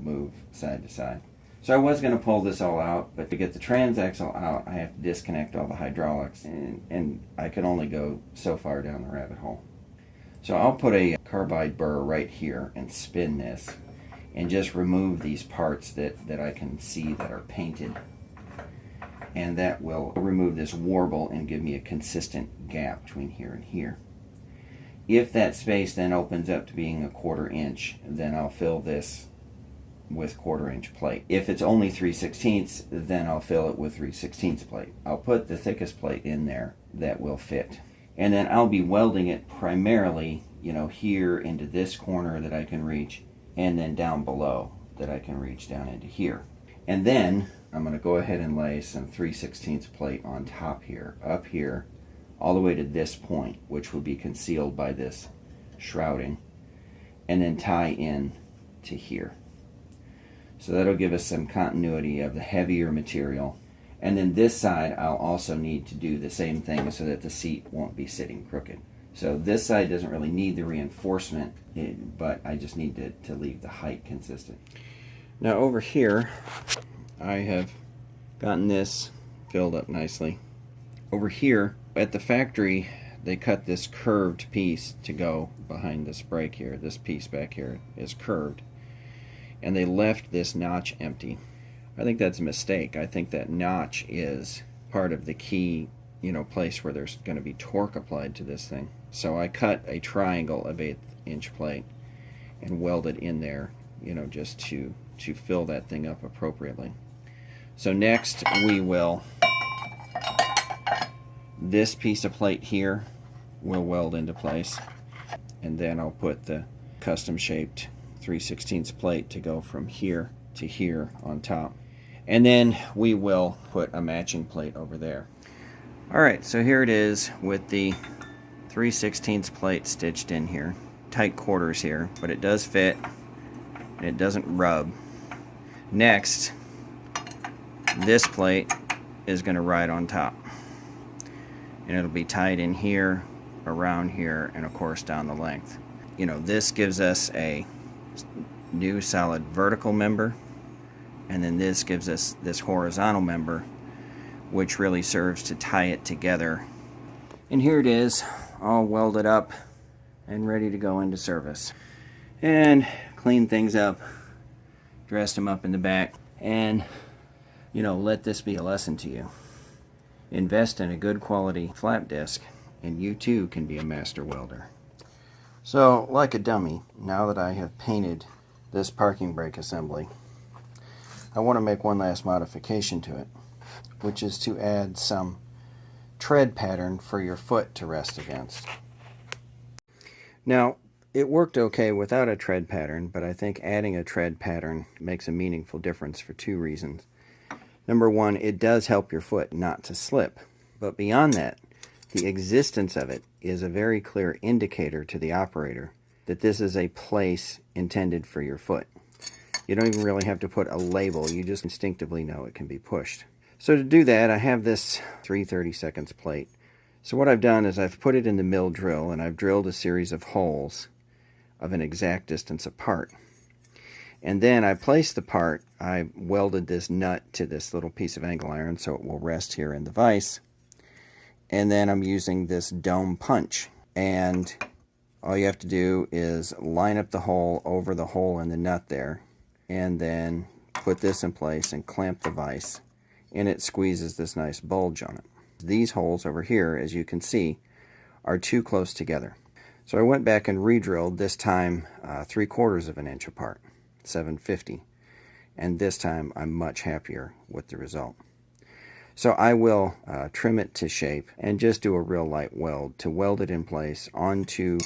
move side to side. So I was going to pull this all out, but to get the transaxle out, I have to disconnect all the hydraulics, and I can only go so far down the rabbit hole. So I'll put a carbide burr right here and spin this, and just remove these parts that I can see that are painted. And that will remove this warble and give me a consistent gap between here and here. If that space then opens up to being 1/4 inch, then I'll fill this with 1/4 inch plate. If it's only 3/16, then I'll fill it with 3/16 plate. I'll put the thickest plate in there that will fit. And then I'll be welding it primarily, here into this corner that I can reach, and then down below that I can reach down into here. And then I'm going to go ahead and lay some 3/16 plate on top here, up here, all the way to this point, which will be concealed by this shrouding, and then tie in to here. So that'll give us some continuity of the heavier material. And then this side I'll also need to do the same thing so that the seat won't be sitting crooked. So this side doesn't really need the reinforcement, but I just need to leave the height consistent. Now over here I have gotten this filled up nicely. Over here at the factory they cut this curved piece to go behind this brake here. This piece back here is curved, and they left this notch empty. I think that's a mistake. I think that notch is part of the key, place where there's going to be torque applied to this thing. So I cut a triangle of 1/8 inch plate and welded in there, just to fill that thing up appropriately. So next we will, this piece of plate here will weld into place, and then I'll put the custom shaped 3/16 plate to go from here to here on top. And then we will put a matching plate over there. Alright, so here it is with the 3/16 plate stitched in here. Tight quarters here, but it does fit and it doesn't rub. Next, this plate is going to ride on top. And it'll be tied in here, around here, and of course down the length. This gives us a new solid vertical member, and then this gives us this horizontal member, which really serves to tie it together. And here it is, all welded up and ready to go into service. And clean things up, dressed them up in the back, and let this be a lesson to you. Invest in a good quality flap disc, and you too can be a master welder. So, like a dummy, now that I have painted this parking brake assembly, I want to make one last modification to it, which is to add some tread pattern for your foot to rest against. Now, it worked okay without a tread pattern, but I think adding a tread pattern makes a meaningful difference for two reasons. Number one, it does help your foot not to slip, but beyond that, the existence of it is a very clear indicator to the operator that this is a place intended for your foot. You don't even really have to put a label, you just instinctively know it can be pushed. So to do that, I have this 3/32 plate. So what I've done is I've put it in the mill drill, and I've drilled a series of holes of an exact distance apart. And then I placed the part, I welded this nut to this little piece of angle iron so it will rest here in the vise. And then I'm using this dome punch. And all you have to do is line up the hole over the hole in the nut there, and then put this in place and clamp the vise, and it squeezes this nice bulge on it. These holes over here, as you can see, are too close together. So I went back and re-drilled, this time 3/4 of an inch apart, 750. And this time I'm much happier with the result. So I will trim it to shape and just do a real light weld to weld it in place onto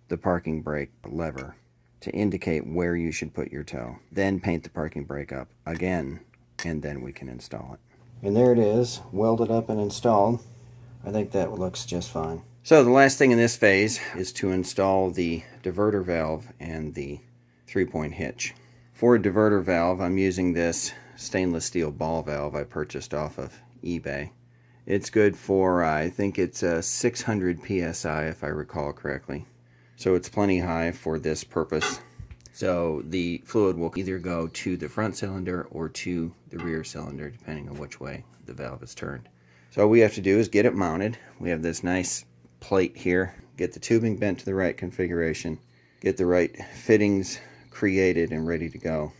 the parking brake lever to indicate where you should put your toe. Then paint the parking brake up again, and then we can install it. And there it is, welded up and installed. I think that looks just fine. So the last thing in this phase is to install the diverter valve and the 3-point hitch. For a diverter valve, I'm using this stainless steel ball valve I purchased off of eBay. It's good for, I think it's 600 psi if I recall correctly. So it's plenty high for this purpose. So the fluid will either go to the front cylinder or to the rear cylinder, depending on which way the valve is turned. So all we have to do is get it mounted. We have this nice plate here. Get the tubing bent to the right configuration. Get the right fittings created and ready to go,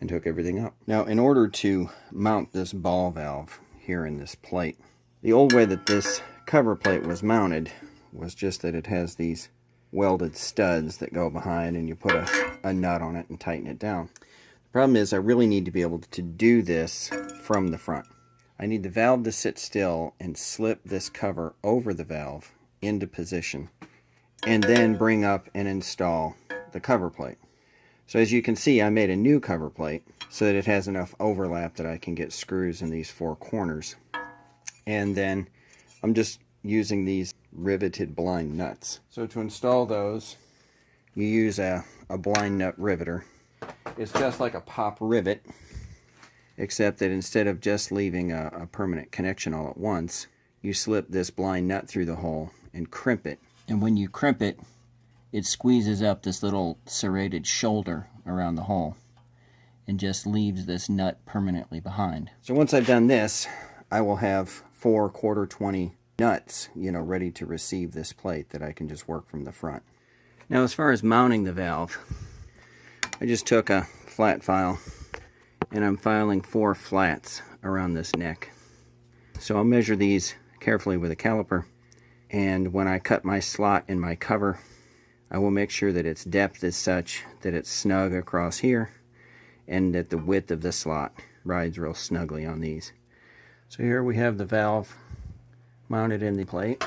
and hook everything up. Now, in order to mount this ball valve here in this plate, the old way that this cover plate was mounted was just that it has these welded studs that go behind, and you put a nut on it and tighten it down. The problem is I really need to be able to do this from the front. I need the valve to sit still and slip this cover over the valve into position, and then bring up and install the cover plate. So as you can see, I made a new cover plate so that it has enough overlap that I can get screws in these 4 corners. And then I'm just using these riveted blind nuts. So to install those, you use a blind nut riveter. It's just like a pop rivet, except that instead of just leaving a permanent connection all at once, you slip this blind nut through the hole and crimp it. And when you crimp it, it squeezes up this little serrated shoulder around the hole and just leaves this nut permanently behind. So once I've done this, I will have 4 1/4-20 nuts, ready to receive this plate that I can just work from the front. Now, as far as mounting the valve, I just took a flat file and I'm filing 4 flats around this neck. So I'll measure these carefully with a caliper, and when I cut my slot in my cover, I will make sure that its depth is such that it's snug across here and that the width of the slot rides real snugly on these. So here we have the valve mounted in the plate,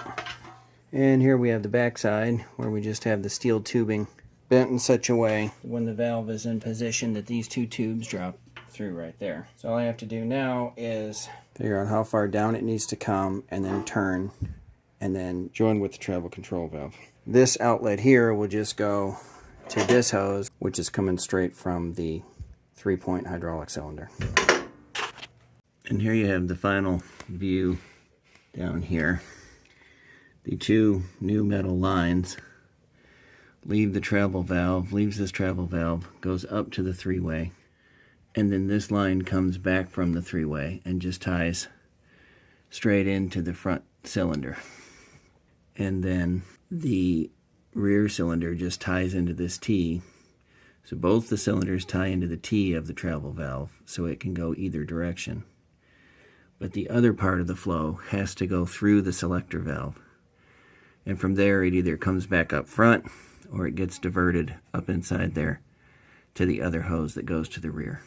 and here we have the back side where we just have the steel tubing bent in such a way when the valve is in position that these 2 tubes drop through right there. So all I have to do now is figure out how far down it needs to come and then turn and then join with the travel control valve. This outlet here will just go to this hose, which is coming straight from the 3-point hydraulic cylinder. And here you have the final view down here. The 2 new metal lines leave the travel valve, leaves this travel valve, goes up to the 3-way, and then this line comes back from the 3-way and just ties straight into the front cylinder. And then the rear cylinder just ties into this T. So both the cylinders tie into the T of the travel valve so it can go either direction. But the other part of the flow has to go through the selector valve. And from there it either comes back up front or it gets diverted up inside there to the other hose that goes to the rear.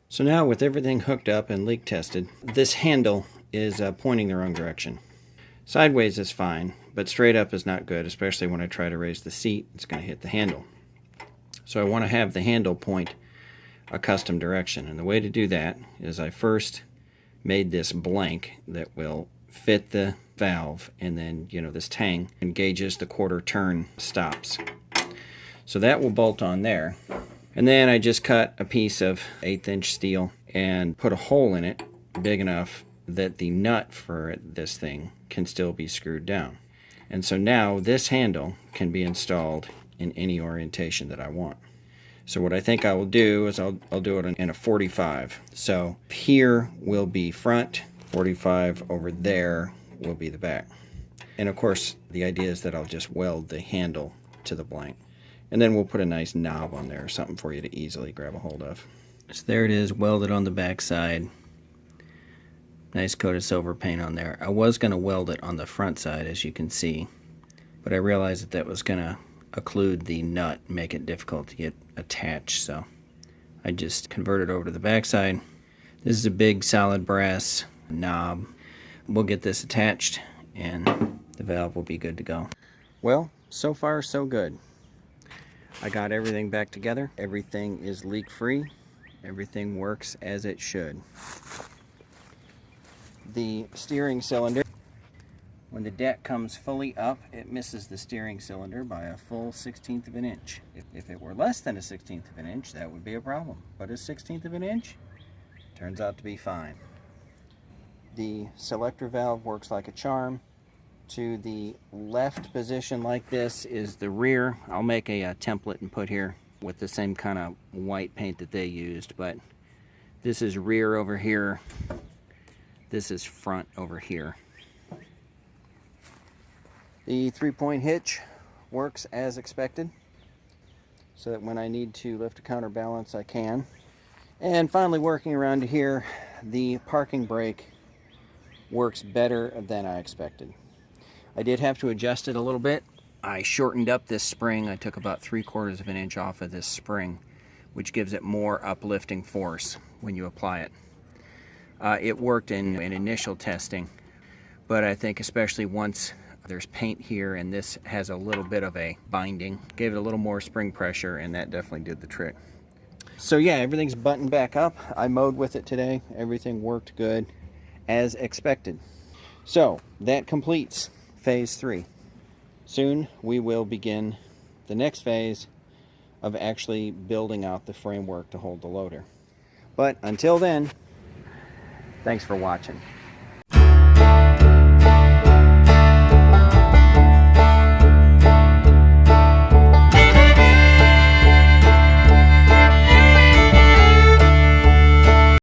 So now with everything hooked up and leak tested, this handle is pointing the wrong direction. Sideways is fine, but straight up is not good, especially when I try to raise the seat, it's going to hit the handle. So I want to have the handle point a custom direction, and the way to do that is I first made this blank that will fit the valve, and then this tang engages the 1/4 turn stops. So that will bolt on there, and then I just cut a piece of 1/8 inch steel and put a hole in it big enough that the nut for this thing can still be screwed down. And so now this handle can be installed in any orientation that I want. So what I think I will do is I'll do it in a 45. So here will be front, 45 over there will be the back. And of course the idea is that I'll just weld the handle to the blank. And then we'll put a nice knob on there, something for you to easily grab a hold of. So there it is, welded on the back side. Nice coat of silver paint on there. I was going to weld it on the front side, as you can see, but I realized that was going to occlude the nut, make it difficult to get attached, so I just converted over to the back side. This is a big solid brass knob. We'll get this attached and the valve will be good to go. Well, so far so good. I got everything back together. Everything is leak-free. Everything works as it should. The steering cylinder, when the deck comes fully up, it misses the steering cylinder by a full 1/16 of an inch. If it were less than a 1/16 of an inch, that would be a problem. But a 1/16 of an inch turns out to be fine. The selector valve works like a charm. To the left position like this is the rear. I'll make a template and put here with the same kind of white paint that they used, but this is rear over here. This is front over here. The 3-point hitch works as expected, so that when I need to lift a counterbalance, I can. And finally, working around here, the parking brake works better than I expected. I did have to adjust it a little bit. I shortened up this spring. I took about 3/4 of an inch off of this spring, which gives it more uplifting force when you apply it. It worked in initial testing, but I think especially once there's paint here and this has a little bit of a binding, gave it a little more spring pressure, and that definitely did the trick. So yeah, everything's buttoned back up. I mowed with it today. Everything worked good as expected. So that completes phase 3. Soon we will begin the next phase of actually building out the framework to hold the loader. But until then, thanks for watching.